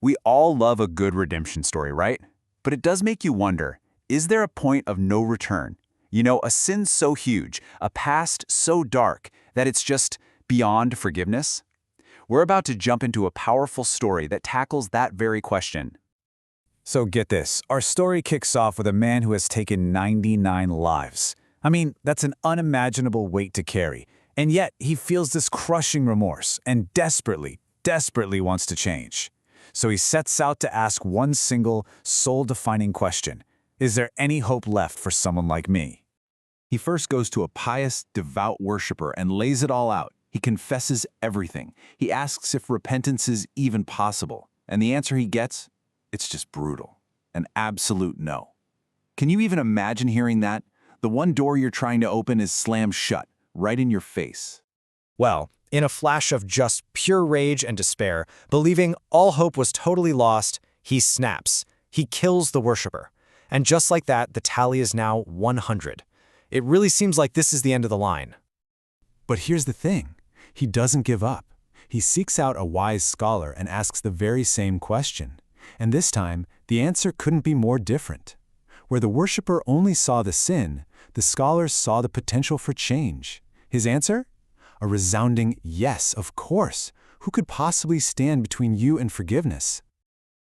We all love a good redemption story, right? But it does make you wonder, is there a point of no return? You know, a sin so huge, a past so dark, that it's just beyond forgiveness? We're about to jump into a powerful story that tackles that very question. So get this, our story kicks off with a man who has taken 99 lives. I mean, that's an unimaginable weight to carry. And yet, he feels this crushing remorse and desperately wants to change. So he sets out to ask one single, soul-defining question. Is there any hope left for someone like me? He first goes to a pious, devout worshiper and lays it all out. He confesses everything. He asks if repentance is even possible. And the answer he gets? It's just brutal. An absolute no. Can you even imagine hearing that? The one door you're trying to open is slammed shut, right in your face. Well, in a flash of just pure rage and despair, believing all hope was totally lost, he snaps. He kills the worshiper. And just like that, the tally is now 100. It really seems like this is the end of the line. But here's the thing. He doesn't give up. He seeks out a wise scholar and asks the very same question. And this time, the answer couldn't be more different. Where the worshiper only saw the sin, the scholar saw the potential for change. His answer? A resounding yes, of course. Who could possibly stand between you and forgiveness?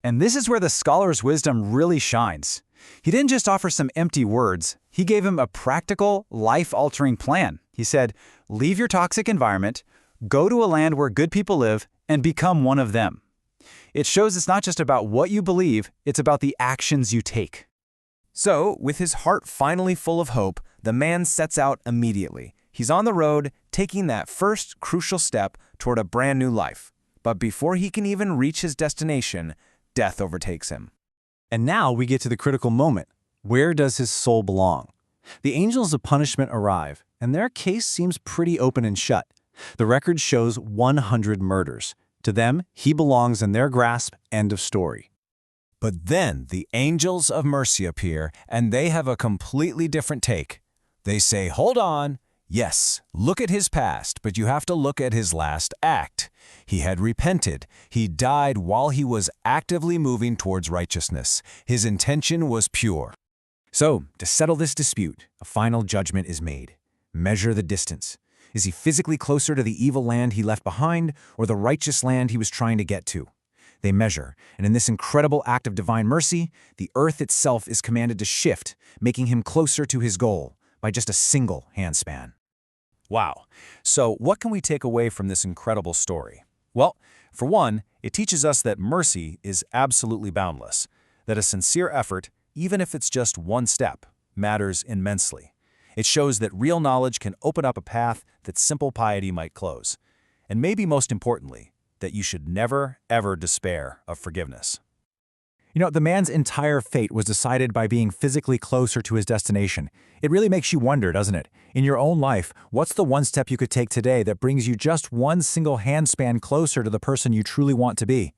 And this is where the scholar's wisdom really shines. He didn't just offer some empty words. He gave him a practical, life-altering plan. He said, leave your toxic environment, go to a land where good people live, and become one of them. It shows it's not just about what you believe, it's about the actions you take. So, with his heart finally full of hope, the man sets out immediately. He's on the road, taking that first crucial step toward a brand new life. But before he can even reach his destination, death overtakes him. And now we get to the critical moment. Where does his soul belong? The angels of punishment arrive, and their case seems pretty open and shut. The record shows 100 murders. To them, he belongs in their grasp, end of story. But then the angels of mercy appear, and they have a completely different take. They say, hold on. Yes, look at his past, but you have to look at his last act. He had repented. He died while he was actively moving towards righteousness. His intention was pure. So, to settle this dispute, a final judgment is made. Measure the distance. Is he physically closer to the evil land he left behind, or the righteous land he was trying to get to? They measure, and in this incredible act of divine mercy, the earth itself is commanded to shift, making him closer to his goal by just a single handspan. Wow. So what can we take away from this incredible story? Well, for one, it teaches us that mercy is absolutely boundless, that a sincere effort, even if it's just one step, matters immensely. It shows that real knowledge can open up a path that simple piety might close. And maybe most importantly, that you should never, ever despair of forgiveness. You know, the man's entire fate was decided by being physically closer to his destination. It really makes you wonder, doesn't it? In your own life, what's the one step you could take today that brings you just one single handspan closer to the person you truly want to be?